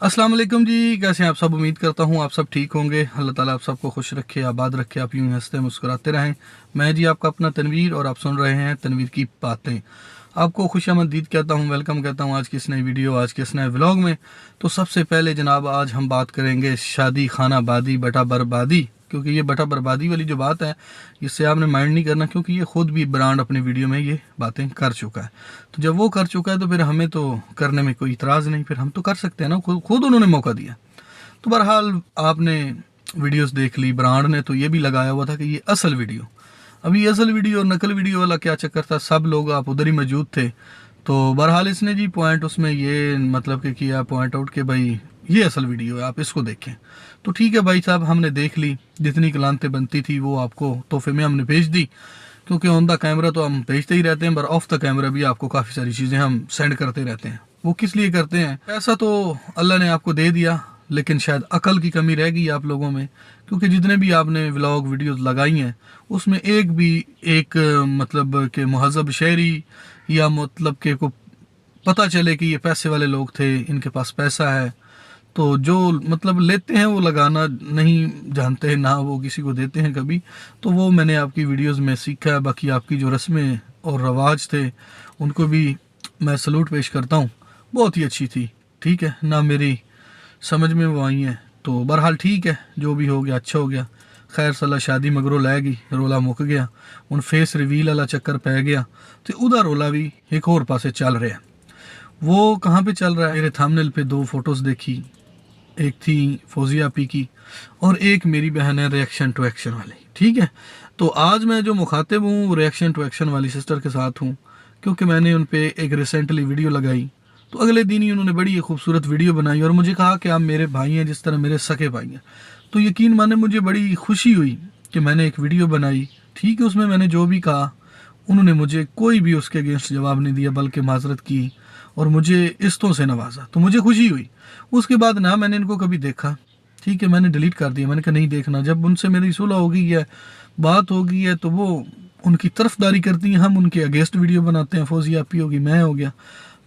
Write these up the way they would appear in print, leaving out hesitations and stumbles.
अस्सलाम वालेकुम जी। कैसे हैं आप सब? उम्मीद करता हूँ आप सब ठीक होंगे। अल्लाह ताला आप सबको खुश रखे, आबाद रखे, आप यूं हंसते मुस्कुराते रहें। मैं जी आपका अपना तनवीर और आप सुन रहे हैं तनवीर की बातें। आपको खुशामदीद कहता हूँ, वेलकम कहता हूँ आज की इस नई वीडियो, आज के इस नए व्लॉग में। तो सबसे पहले जनाब आज हम बात करेंगे शादी खाना बादी बटा बर्बादी, क्योंकि ये बटा बर्बादी वाली जो बात है इससे आपने माइंड नहीं करना, क्योंकि ये खुद भी ब्रांड अपनी वीडियो में ये बातें कर चुका है। तो जब वो कर चुका है तो फिर हमें तो करने में कोई इतराज़ नहीं, फिर हम तो कर सकते हैं ना, खुद उन्होंने मौका दिया। तो बहरहाल आपने वीडियोस देख ली, ब्रांड ने तो ये भी लगाया हुआ था कि ये असल वीडियो। अभी असल वीडियो और नकल वीडियो वाला क्या चक्कर था, सब लोग आप उधर ही मौजूद थे। तो बहरहाल इसने जी पॉइंट उसमें ये मतलब कि किया पॉइंट आउट कि भाई ये असल वीडियो है, आप इसको देखें। तो ठीक है भाई साहब, हमने देख ली, जितनी कलानतें बनती थी वो आपको तोहफे में हमने भेज दी, क्योंकि ऑन द कैमरा तो हम भेजते ही रहते हैं, पर ऑफ द कैमरा भी आपको काफ़ी सारी चीज़ें हम सेंड करते रहते हैं। वो किस लिए करते हैं? पैसा तो अल्लाह ने आपको दे दिया, लेकिन शायद अकल की कमी रह गई आप लोगों में, क्योंकि जितने भी आपने व्लॉग वीडियोस लगाई हैं उसमें एक भी एक मतलब के महजब शहरी या मतलब के को पता चले कि ये पैसे वाले लोग थे, इनके पास पैसा है, तो जो मतलब लेते हैं वो लगाना नहीं जानते हैं, ना वो किसी को देते हैं कभी। तो वो मैंने आपकी वीडियोस में सीखा है। बाकी आपकी जो रस्में और रवाज थे उनको भी मैं सलूट पेश करता हूँ, बहुत ही अच्छी थी। ठीक है ना, मेरी समझ में वो आई हैं। तो बहरहाल ठीक है, जो भी हो गया अच्छा हो गया। खैर सला शादी मगरों लै गई, रोला मुक गया, उन फेस रिवील वाला चक्कर पै गया, तो उदा रोला भी एक और पासे चल रहा है। वो कहाँ पे चल रहा है? मेरे थंबनेल पे दो फोटोज़ देखी, एक थी फौजिया पी की और एक मेरी बहन है रिएक्शन टू एक्शन वाली। ठीक है, तो आज मैं जो मुखातिब हूँ वो रिएक्शन टू एक्शन वाली सिस्टर के साथ हूँ, क्योंकि मैंने उन पे एक रिसेंटली वीडियो लगाई, तो अगले दिन ही उन्होंने बड़ी खूबसूरत वीडियो बनाई और मुझे कहा कि आप मेरे भाई हैं जिस तरह मेरे सके भाई हैं। तो यकीन माने मुझे बड़ी खुशी हुई कि मैंने एक वीडियो बनाई। ठीक है, उसमें मैंने जो भी कहा उन्होंने मुझे कोई भी उसके अगेंस्ट जवाब नहीं दिया, बल्कि माजरत की और मुझे इस्तों से नवाजा, तो मुझे खुशी हुई। उसके बाद ना मैंने इनको कभी देखा, ठीक है, मैंने डिलीट कर दिया, मैंने कहा नहीं देखना। जब उनसे मेरी सुलह हो गई है, बात हो गई है, तो वो उनकी तरफदारी करती हैं, हम उनके अगेंस्ट वीडियो बनाते हैं, फौजी आपी होगी, मैं हो गया।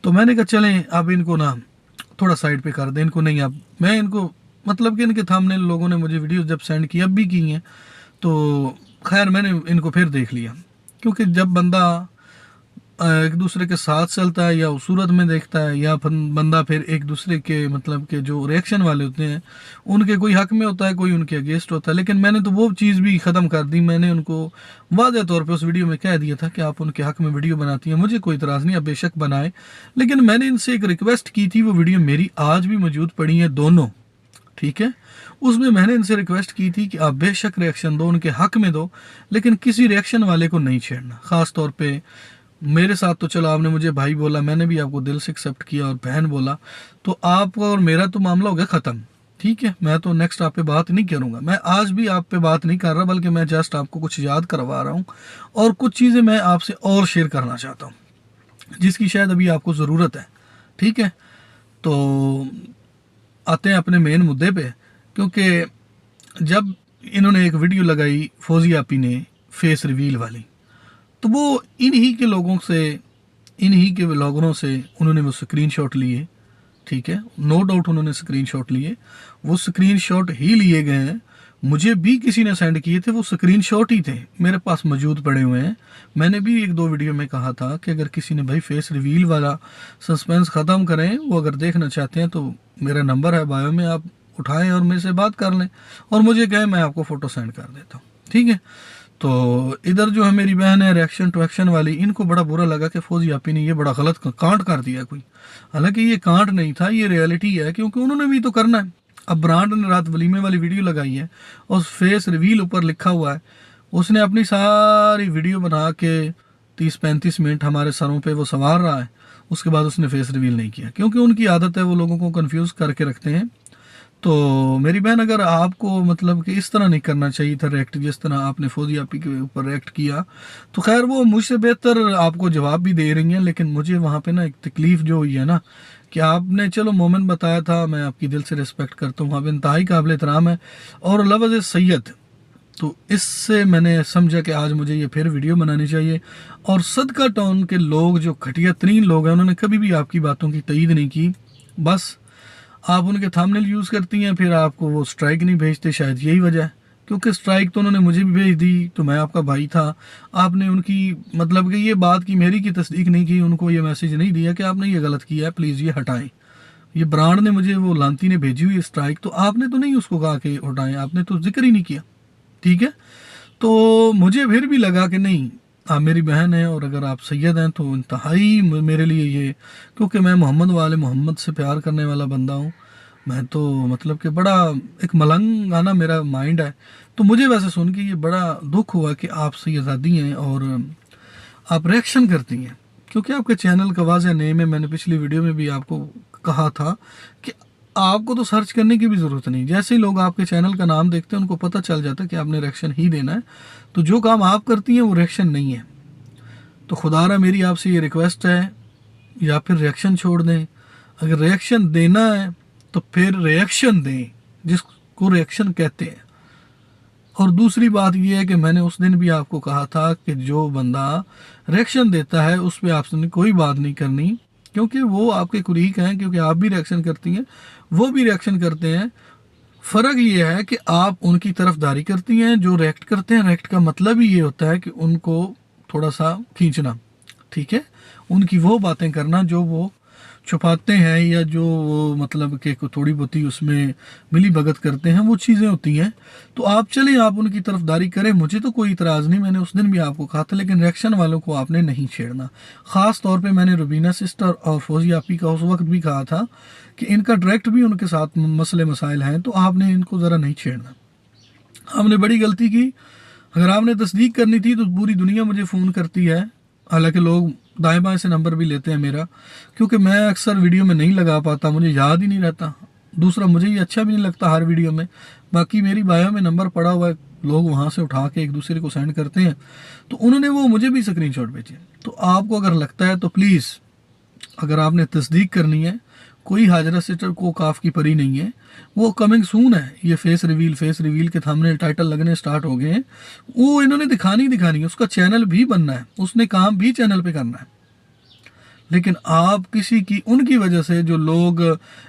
तो मैंने कहा चलें अब इनको ना थोड़ा साइड पे कर दें, इनको नहीं, अब मैं इनको मतलब कि इनके थंबनेल लोगों ने मुझे वीडियो जब सेंड की, अब भी की हैं, तो खैर मैंने इनको फिर देख लिया। क्योंकि जब बंदा एक दूसरे के साथ चलता है या सूरत में देखता है, या फिर बंदा फिर एक दूसरे के मतलब के जो रिएक्शन वाले होते हैं उनके कोई हक में होता है, कोई उनके अगेंस्ट होता है। लेकिन मैंने तो वो चीज़ भी ख़त्म कर दी, मैंने उनको वाज़ेह तौर पे उस वीडियो में कह दिया था कि आप उनके हक में वीडियो बनाती हैं, मुझे कोई इतराज़ नहीं, आप बेशक बनाए। लेकिन मैंने इनसे एक रिक्वेस्ट की थी, वो वीडियो मेरी आज भी मौजूद पड़ी है दोनों। ठीक है, उसमें मैंने इनसे रिक्वेस्ट की थी कि आप बेशक रिएक्शन दो, उनके हक में दो, लेकिन किसी रिएक्शन वाले को नहीं छेड़ना। ख़ास तौर पे मेरे साथ तो चलो आपने मुझे भाई बोला, मैंने भी आपको दिल से एक्सेप्ट किया और बहन बोला, तो आपका और मेरा तो मामला हो गया ख़त्म। ठीक है, मैं तो नेक्स्ट आप पे बात नहीं करूँगा, मैं आज भी आप पे बात नहीं कर रहा, बल्कि मैं जस्ट आपको कुछ याद करवा रहा हूँ और कुछ चीज़ें मैं आपसे और शेयर करना चाहता हूँ जिसकी शायद अभी आपको ज़रूरत है। ठीक है, तो आते हैं अपने मेन मुद्दे पे। क्योंकि जब इन्होंने एक वीडियो लगाई फौजी आपी ने फेस रिवील वाली, तो वो इन्हीं के लोगों से, इन्हीं के व्लॉगरों से उन्होंने वो स्क्रीनशॉट लिए। ठीक है, नो डाउट उन्होंने स्क्रीनशॉट लिए, वो स्क्रीनशॉट ही लिए गए हैं, मुझे भी किसी ने सेंड किए थे, वो स्क्रीनशॉट ही थे, मेरे पास मौजूद पड़े हुए हैं। मैंने भी एक दो वीडियो में कहा था कि अगर किसी ने भाई फेस रिवील वाला सस्पेंस ख़त्म करें, वो अगर देखना चाहते हैं तो मेरा नंबर है बायो में, आप उठाएं और मेरे से बात कर लें और मुझे कहें, मैं आपको फ़ोटो सेंड कर देता हूँ। ठीक है, तो इधर जो है मेरी बहन है रिएक्शन टू एक्शन वाली, इनको बड़ा बुरा लगा कि फौजी आपी ने ये बड़ा गलत कांड कर दिया कोई। हालांकि ये कांड नहीं था, ये रियलिटी है, क्योंकि उन्होंने भी तो करना है। अब ब्रांड ने रात वलीमे वाली वीडियो लगाई है और फेस रिवील ऊपर लिखा हुआ है, उसने अपनी सारी वीडियो बना के 30-35 मिनट हमारे सरों पे वो संवार रहा है, उसके बाद उसने फेस रिवील नहीं किया, क्योंकि उनकी आदत है, वो लोगों को कंफ्यूज करके रखते हैं। तो मेरी बहन, अगर आपको मतलब कि इस तरह नहीं करना चाहिए था रिएक्ट, जिस तरह आपने फौजी आपी के ऊपर रिएक्ट किया, तो खैर वो मुझसे बेहतर आपको जवाब भी दे रही हैं। लेकिन मुझे वहाँ पे ना एक तकलीफ़ जो हुई है ना, कि आपने चलो मोमेंट बताया था, मैं आपकी दिल से रिस्पेक्ट करता हूँ, आप इंतहाई काबिल एहतराम है और लफ्ज़ सैयद, तो इससे मैंने समझा कि आज मुझे ये फिर वीडियो बनानी चाहिए। और सदका टाउन के लोग जो घटिया तरीन लोग हैं, उन्होंने कभी भी आपकी बातों की तईद नहीं की। बस आप उनके थंबनेल यूज़ करती हैं, फिर आपको वो स्ट्राइक नहीं भेजते, शायद यही वजह है। क्योंकि स्ट्राइक तो उन्होंने मुझे भी भेज दी, तो मैं आपका भाई था। आपने उनकी मतलब कि ये बात की मेरी की तस्दीक नहीं की, उनको ये मैसेज नहीं दिया कि आपने ये गलत किया है, प्लीज़ ये हटाएं। ये ब्रांड ने मुझे, वो लांती ने भेजी हुई स्ट्राइक, तो आपने तो नहीं उसको कहा कि हटाएं, आपने तो जिक्र ही नहीं किया। ठीक है, तो मुझे फिर भी लगा कि नहीं, आप मेरी बहन हैं और अगर आप सैयद हैं तो इंतहाई मेरे लिए ये, क्योंकि मैं मोहम्मद वाले मोहम्मद से प्यार करने वाला बंदा हूँ। मैं तो मतलब कि बड़ा एक मलंगाना मेरा माइंड है। तो मुझे वैसे सुन के ये बड़ा दुख हुआ कि आप सैयदादी हैं और आप रिएक्शन करती हैं, क्योंकि आपके चैनल का वाज़ह नेम है। मैंने पिछली वीडियो में भी आपको कहा था कि आपको तो सर्च करने की भी ज़रूरत नहीं, जैसे ही लोग आपके चैनल का नाम देखते हैं उनको पता चल जाता है कि आपने रिएक्शन ही देना है। तो जो काम आप करती हैं वो रिएक्शन नहीं है। तो खुदारा मेरी आपसे ये रिक्वेस्ट है, या फिर रिएक्शन छोड़ दें। अगर रिएक्शन देना है तो फिर रिएक्शन दें जिसको रिएक्शन कहते हैं। और दूसरी बात यह है कि मैंने उस दिन भी आपको कहा था कि जो बंदा रिएक्शन देता है उस पर आपने कोई बात नहीं करनी, क्योंकि वो आपके कुलीग हैं, क्योंकि आप भी रिएक्शन करती हैं, वो भी रिएक्शन करते हैं। फ़र्क ये है कि आप उनकी तरफदारी करती हैं। जो रिएक्ट करते हैं, रिएक्ट का मतलब ही ये होता है कि उनको थोड़ा सा खींचना, ठीक है, उनकी वो बातें करना जो वो छुपाते हैं, या जो वो मतलब कि थोड़ी बहुत ही उसमें मिली भगत करते हैं, वो चीज़ें होती हैं। तो आप चलें, आप उनकी तरफदारी करें, मुझे तो कोई इतराज़ नहीं। मैंने उस दिन भी आपको कहा था, लेकिन रिएक्शन वालों को आपने नहीं छेड़ना। ख़ास तौर पे मैंने रुबीना सिस्टर और फौजी आपी का उस वक्त भी कहा था कि इनका डायरेक्ट भी उनके साथ मसले मसाइल हैं, तो आपने इनको ज़रा नहीं छेड़ना। आपने बड़ी गलती की। अगर आपने तस्दीक करनी थी तो पूरी दुनिया मुझे फ़ोन करती है, हालांकि लोग दाएं बाएं से नंबर भी लेते हैं मेरा, क्योंकि मैं अक्सर वीडियो में नहीं लगा पाता, मुझे याद ही नहीं रहता। दूसरा, मुझे ये अच्छा भी नहीं लगता हर वीडियो में। बाकी मेरी बायो में नंबर पड़ा हुआ है, लोग वहाँ से उठा के एक दूसरे को सेंड करते हैं, तो उन्होंने वो मुझे भी स्क्रीनशॉट भेजे। तो आपको अगर लगता है तो प्लीज़, अगर आपने तस्दीक करनी है, कोई हाजरा सिस्टर को काफ की परी नहीं है, वो कमिंग सून है। ये फेस रिवील के थंबनेल टाइटल लगने स्टार्ट हो गए हैं, वो इन्होंने दिखानी है, उसका चैनल भी बनना है, उसने काम भी चैनल पे करना है। लेकिन आप किसी की, उनकी वजह से जो लोग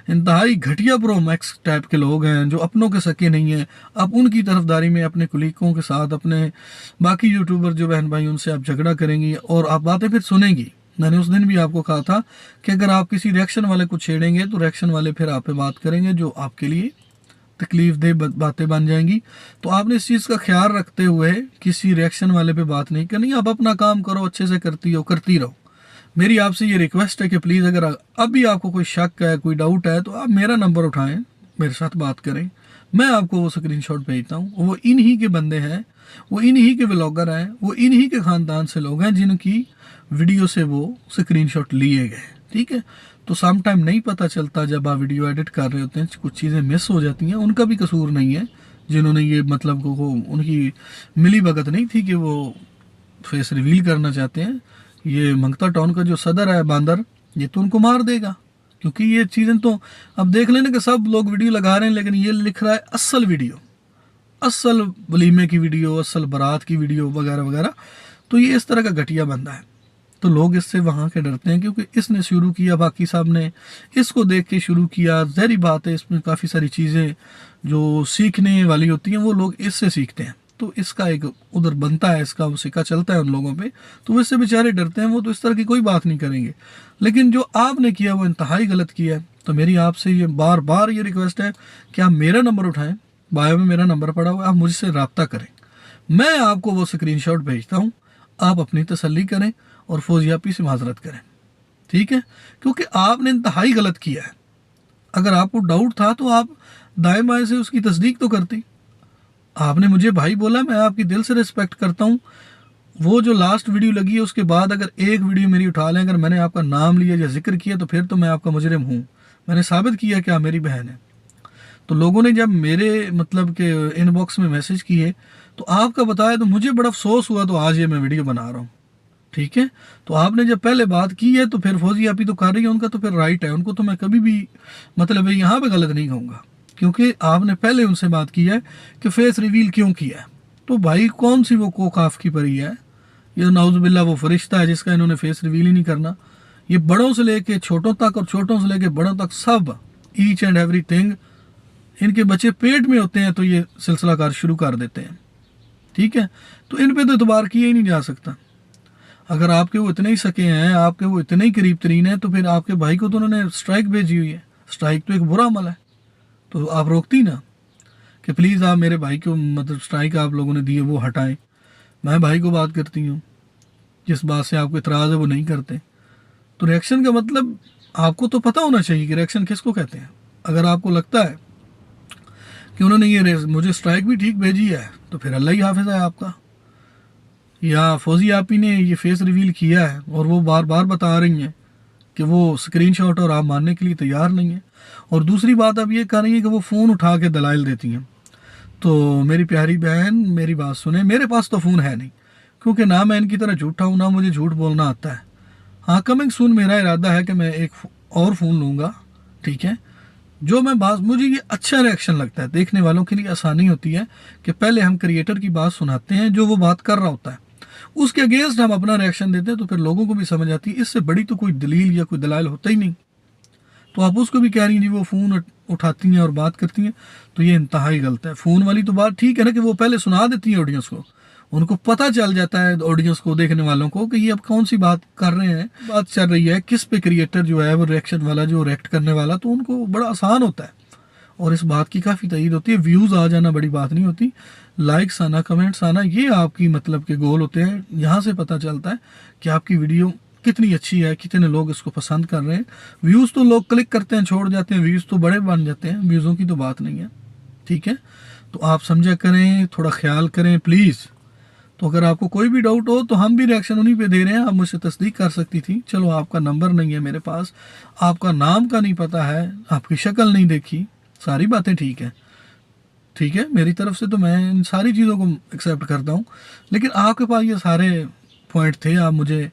इंतहाई घटिया प्रो मैक्स टाइप के लोग हैं, जो अपनों के सके नहीं हैं, आप उनकी तरफदारी में अपने कुलीगों के साथ, अपने बाकी यूट्यूबर जो बहन भाई, उनसे आप झगड़ा करेंगी और आप बातें फिर सुनेंगी। मैंने उस दिन भी आपको कहा था कि अगर आप किसी रिएक्शन वाले को छेड़ेंगे तो रिएक्शन वाले फिर आप पे बात करेंगे जो आपके लिए तकलीफ दे बातें बन जाएंगी। तो आपने इस चीज़ का ख्याल रखते हुए किसी रिएक्शन वाले पे बात नहीं करनी। आप अपना काम करो, अच्छे से करती रहो। मेरी आपसे ये रिक्वेस्ट है कि प्लीज़, अगर अभी आपको कोई शक है, कोई डाउट है, तो आप मेरा नंबर उठाएं, मेरे साथ बात करें, मैं आपको वो स्क्रीनशॉट भेजता हूँ। वो इन्हीं के बंदे हैं, वो इन्हीं के व्लॉगर हैं, वो इन्हीं के ख़ानदान से लोग हैं जिनकी वीडियो से वो स्क्रीनशॉट लिए गए। ठीक है, तो सम टाइम नहीं पता चलता, जब आप वीडियो एडिट कर रहे होते हैं कुछ चीज़ें मिस हो जाती हैं, उनका भी कसूर नहीं है। जिन्होंने ये मतलब को उनकी मिली भगत नहीं थी कि वो फेस रिवील करना चाहते हैं। ये मंगता टाउन का जो सदर है बांदर, ये तो उनको मार देगा, क्योंकि ये चीज़ें तो अब देख लेना कि सब लोग वीडियो लगा रहे हैं, लेकिन ये लिख रहा है असल वीडियो, असल वलीमे की वीडियो, असल बारात की वीडियो वगैरह वगैरह। तो ये इस तरह का घटिया बंदा है, तो लोग इससे वहाँ के डरते हैं, क्योंकि इसने शुरू किया, बाकी साहब ने इसको देख के शुरू किया। ज़ाहिर बात है, इसमें काफ़ी सारी चीज़ें जो सीखने वाली होती हैं वो लोग इससे सीखते हैं, तो इसका एक उधर बनता है, इसका वो सिक्का चलता है उन लोगों पे, तो वो इससे बेचारे डरते हैं, वो तो इस तरह की कोई बात नहीं करेंगे। लेकिन जो आपने किया वो इंतहाई गलत किया है। तो मेरी आपसे ये बार बार ये रिक्वेस्ट है कि आप मेरा नंबर उठाएँ, बायो में मेरा नंबर पड़ा हुआ है, आप मुझसे रब्ता करें, मैं आपको वो स्क्रीनशॉट भेजता हूँ, आप अपनी तसल्ली करें और फौजियापी से माजरत करें। ठीक है, क्योंकि आपने इंतहाई गलत किया है। अगर आपको डाउट था तो आप दाएं बाएं से उसकी तस्दीक तो करती। आपने मुझे भाई बोला, मैं आपकी दिल से रिस्पेक्ट करता हूँ। वो जो लास्ट वीडियो लगी है उसके बाद अगर एक वीडियो मेरी उठा लें, अगर मैंने आपका नाम लिया या जिक्र किया, तो फिर तो मैं आपका मुजरिम हूँ। मैंने साबित किया कि आप मेरी बहन है। तो लोगों ने जब मेरे मतलब के इनबॉक्स में मैसेज किए तो आपका बताया, तो मुझे बड़ा अफसोस हुआ, तो आज ये मैं वीडियो बना रहा हूँ। ठीक है, तो आपने जब पहले बात की है तो फिर फौजी आप ही तो कर रही है, उनका तो फिर राइट है, उनको तो मैं कभी भी मतलब यहाँ पे गलत नहीं कहूँगा, क्योंकि आपने पहले उनसे बात की है कि फेस रिवील क्यों किया है। तो भाई कौन सी वो कोकाफ की परी है, ये नाउजुबिल्ला वो फरिश्ता है जिसका इन्होंने फेस रिवील ही नहीं करना। ये बड़ों से लेके छोटों तक और छोटों से लेके बड़ों तक सब ईच एंड एवरीथिंग इनके बच्चे पेट में होते हैं तो ये सिलसिला कार शुरू कर देते हैं। ठीक है, तो इन पे तो एतबार किया ही नहीं जा सकता। अगर आपके वो इतने ही सके हैं, आपके वो इतने ही करीब तरीन है, तो फिर आपके भाई को तो उन्होंने स्ट्राइक भेजी हुई है। स्ट्राइक तो एक बुरा अमल है, तो आप रोकती ना कि प्लीज़ आप मेरे भाई को मतलब स्ट्राइक आप लोगों ने दी है वो हटाएं। मैं भाई को बात करती हूँ, जिस बात से आपको इतराज़ है वो नहीं करते। तो रिएक्शन का मतलब आपको तो पता होना चाहिए कि रिएक्शन किसको कहते हैं। अगर आपको लगता है कि उन्होंने ये मुझे स्ट्राइक भी ठीक भेजी है, तो फिर अल्लाह ही हाफिज़ है आपका। या फौजी आपी ने ये फेस रिवील किया है और वो बार बार बता रही हैं कि वो स्क्रीनशॉट और आप मानने के लिए तैयार नहीं है। और दूसरी बात अब ये कर रही है कि वो फ़ोन उठा के दलाइल देती हैं। तो मेरी प्यारी बहन मेरी बात सुने, मेरे पास तो फ़ोन है नहीं, क्योंकि ना मैं इनकी तरह झूठा हूँ, ना मुझे झूठ बोलना आता है। हाँ, कमिंग सून मेरा इरादा है कि मैं एक और फ़ोन लूँगा। ठीक है, जो मैं बात, मुझे ये अच्छा रिएक्शन लगता है, देखने वालों के लिए आसानी होती है कि पहले हम क्रिएटर की बात सुनाते हैं जो वो बात कर रहा होता है, उसके अगेंस्ट हम अपना रिएक्शन देते हैं, तो फिर लोगों को भी समझ आती है। इससे बड़ी तो कोई दलील या कोई दलाइल होता ही नहीं। तो आप उसको भी कह रही हैं जी वो फ़ोन उठाती हैं और बात करती हैं, तो ये इंतहाई गलत है। फ़ोन वाली तो बात ठीक है ना कि वो पहले सुना देती हैं ऑडियंस को, उनको पता चल जाता है ऑडियंस को, देखने वालों को, कि ये अब कौन सी बात कर रहे हैं, बात चल रही है किस पे। क्रिएटर जो है वो रिएक्शन वाला, जो रिएक्ट करने वाला, तो उनको बड़ा आसान होता है और इस बात की काफ़ी तईद होती है। व्यूज़ आ जाना बड़ी बात नहीं होती, लाइक्स आना, कमेंट्स आना, ये आपकी मतलब के गोल होते हैं। यहाँ से पता चलता है कि आपकी वीडियो कितनी अच्छी है, कितने लोग इसको पसंद कर रहे हैं। व्यूज़ तो लोग क्लिक करते हैं छोड़ जाते हैं, व्यूज़ तो बड़े बन जाते हैं, व्यूज़ों की तो बात नहीं है। ठीक है, तो आप समझा करें, थोड़ा ख्याल करें प्लीज़। तो अगर आपको कोई भी डाउट हो तो हम भी रिएक्शन उन्हीं पे दे रहे हैं, आप मुझसे तस्दीक कर सकती थी। चलो आपका नंबर नहीं है मेरे पास, आपका नाम का नहीं पता है, आपकी शक्ल नहीं देखी, सारी बातें ठीक है। ठीक है, मेरी तरफ से तो मैं इन सारी चीज़ों को एक्सेप्ट करता हूँ, लेकिन आपके पास ये सारे पॉइंट थे, आप मुझे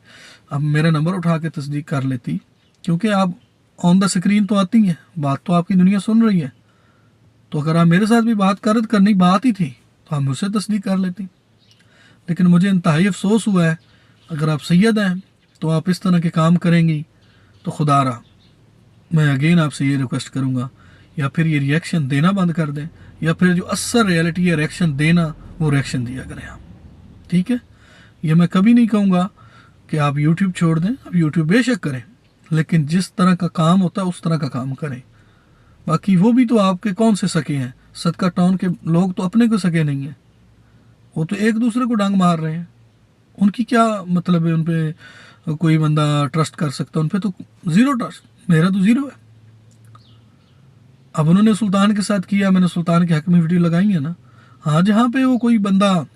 अब मेरा नंबर उठा के तस्दीक कर लेती, क्योंकि आप ऑन द स्क्रीन तो आती हैं, बात तो आपकी दुनिया सुन रही है। तो अगर आप मेरे साथ भी बात करनी बात ही थी तो आप मुझसे तस्दीक कर लेती। लेकिन मुझे इंतहाई अफसोस हुआ है, अगर आप सैयद हैं तो आप इस तरह के काम करेंगी तो खुदारा मैं अगेन आपसे ये रिक्वेस्ट करूँगा, या फिर ये रिएक्शन देना बंद कर दें, या फिर जो असल रियलिटी है रिएक्शन देना, वो रिएक्शन दिया करें आप। ठीक है, ये मैं कभी नहीं कहूँगा कि आप YouTube छोड़ दें, आप YouTube बेशक करें, लेकिन जिस तरह का काम होता है उस तरह का काम करें। बाकी वो भी तो आपके कौन से सके हैं, सदका टाउन के लोग तो अपने को सके नहीं हैं, वो तो एक दूसरे को डांग मार रहे हैं। उनकी क्या मतलब है, उन पर कोई बंदा ट्रस्ट कर सकता है? उन पर तो ज़ीरो ट्रस्ट, मेरा तो ज़ीरो है। अब उन्होंने सुल्तान के साथ किया, मैंने सुल्तान के हक में वीडियो लगाई है ना। हाँ, जहाँ पे वो कोई बंदा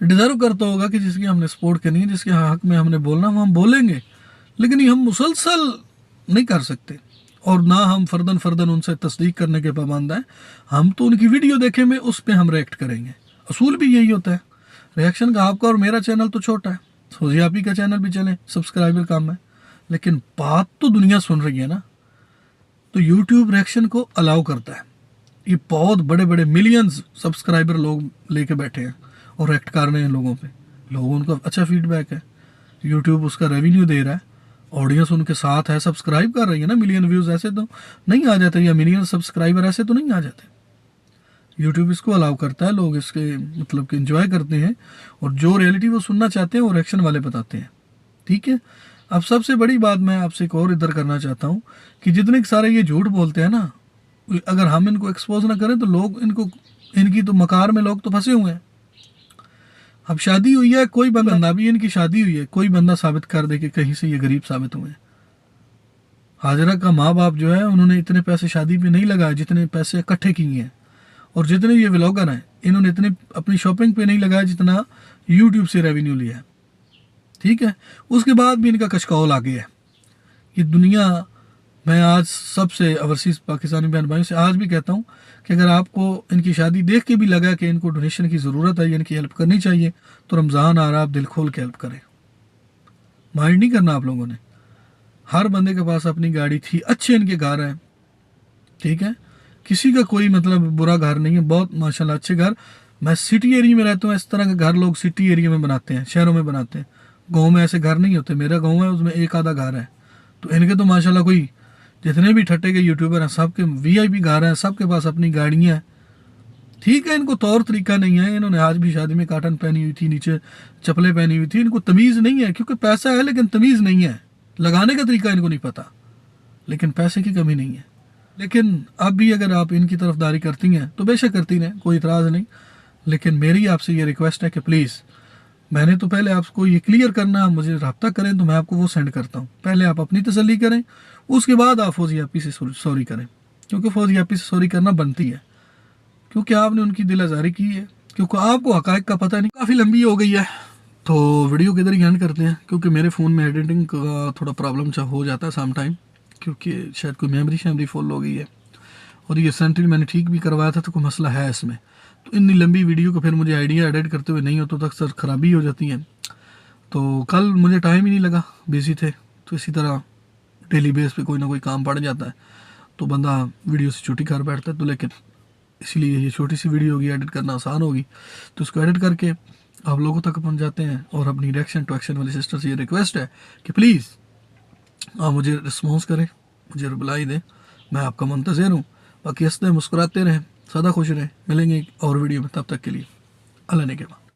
डिज़र्व करता होगा कि जिसकी हमने सपोर्ट करनी है, जिसके हक में हमने बोलना, वो हम बोलेंगे, लेकिन ये हम मुसलसल नहीं कर सकते। और ना हम फर्दन फर्दन उनसे तस्दीक करने के पाबंद हैं। हम तो उनकी वीडियो देखे में उस पर हम रिएक्ट करेंगे। असूल भी यही होता है रिएक्शन का। आपका और मेरा चैनल तो छोटा है, सोजी आपी का चैनल भी चले, सब्सक्राइबर कम है, लेकिन बात तो दुनिया सुन रही है ना। तो यूट्यूब रिएक्शन को अलाउ करता है। ये बहुत बड़े बड़े मिलियंस सब्सक्राइबर लोग लेके बैठे हैं और रिएक्ट कर रहे हैं लोगों पे, लोगों उनका अच्छा फीडबैक है, यूट्यूब उसका रेवेन्यू दे रहा है, ऑडियंस उनके साथ है, सब्सक्राइब कर रही है ना। मिलियन व्यूज़ ऐसे तो नहीं आ जाते, या मिलियन सब्सक्राइबर ऐसे तो नहीं आ जाते। यूट्यूब इसको अलाउ करता है, लोग इसके मतलब कि एंजॉय करते हैं, और जो रियलिटी वो सुनना चाहते हैं वो रिएक्शन वाले बताते हैं। ठीक है, अब सबसे बड़ी बात मैं आपसे एक और इधर करना चाहता हूँ कि जितने सारे ये झूठ बोलते हैं ना, अगर हम इनको एक्सपोज ना करें तो लोग इनकी तो मकार में लोग तो फंसे हुए हैं। अब शादी हुई है, कोई बंदा भी इनकी शादी हुई है, कोई बंदा साबित कर दे कि कहीं से ये गरीब साबित हुए हैं। हाजरा का माँ बाप जो है उन्होंने इतने पैसे शादी पे नहीं लगाए जितने पैसे इकट्ठे किए हैं, और जितने ये व्लॉगर हैं इन्होंने इतने अपनी शॉपिंग पे नहीं लगाया जितना यूट्यूब से रेवेन्यू लिया है। ठीक है, उसके बाद भी इनका कचकौल आ गया है। ये दुनिया, मैं आज सबसे ओवरसीज़ पाकिस्तानी बहन भाइयों से आज भी कहता हूँ कि अगर आपको इनकी शादी देख के भी लगा कि इनको डोनेशन की ज़रूरत है, इनकी हेल्प करनी चाहिए, तो रमज़ान आ रहा है, आप दिल खोल के हेल्प करें। माइंड नहीं करना आप लोगों ने। हर बंदे के पास अपनी गाड़ी थी, अच्छे इनके घर हैं। ठीक है, किसी का कोई मतलब बुरा घर नहीं है, बहुत माशाल्लाह अच्छे घर। मैं सिटी एरिया में रहता हूँ, इस तरह के घर लोग सिटी एरिया में बनाते हैं, शहरों में बनाते हैं। गाँव में ऐसे घर नहीं होते। मेरा गाँव है, उसमें एक आधा घर है, तो इनके तो माशाल्लाह कोई जितने भी ठट्टे के यूट्यूबर हैं सबके वीआईपी घर हैं, सबके पास अपनी गाड़ियाँ हैं। ठीक है, इनको तौर तरीका नहीं है। इन्होंने आज भी शादी में काटन पहनी हुई थी, नीचे चप्पलें पहनी हुई थी। इनको तमीज़ नहीं है, क्योंकि पैसा है लेकिन तमीज़ नहीं है, लगाने का तरीका इनको नहीं पता। लेकिन पैसे की कमी नहीं है। लेकिन अब भी अगर आप इनकी तरफदारी करती हैं तो बेशक करती रहें, कोई इतराज़ नहीं। लेकिन मेरी आपसे ये रिक्वेस्ट है कि प्लीज़, मैंने तो पहले आपको ये क्लियर करना, मुझे रब्ता करें तो मैं आपको वो सेंड करता हूँ। पहले आप अपनी तसल्ली करें, उसके बाद आप फौजी आपी से सॉरी करें, क्योंकि फौजी आपी से सॉरी करना बनती है, क्योंकि आपने उनकी दिल आज़ारी की है, क्योंकि आपको हक़ाइक़ का पता नहीं। काफ़ी लंबी हो गई है तो वीडियो किधर ही एंड करते हैं, क्योंकि मेरे फ़ोन में एडिटिंग का थोड़ा प्रॉब्लम हो जाता है सम टाइम, क्योंकि शायद कोई मेमोरी फुल हो गई है। और ये रिसेंटली मैंने ठीक भी करवाया था, तो कोई मसला है इसमें। तो इतनी लंबी वीडियो को फिर मुझे आइडिया एडिट करते हुए नहीं हो तो अक्सर ख़राबी हो जाती है। तो कल मुझे टाइम ही नहीं लगा, बिज़ी थे। तो इसी तरह डेली बेस पे कोई ना कोई काम पड़ जाता है, तो बंदा वीडियो से छुट्टी कर बैठता है। तो लेकिन इसीलिए ये छोटी सी वीडियो होगी, एडिट करना आसान होगी, तो उसको एडिट करके आप लोगों तक पहुंच जाते हैं। और अपनी रिएक्शन टू एक्शन वाली सिस्टर से ये रिक्वेस्ट है कि प्लीज़ आप मुझे रिस्पॉन्स करें, मुझे रिप्लाई दें, मैं आपका मुंतज़िर हूँ। बाकी हंसते मुस्कुराते रहें, सदा खुश रहें। मिलेंगे एक और वीडियो में, तब तक के लिए अल्लाह ने के बाद।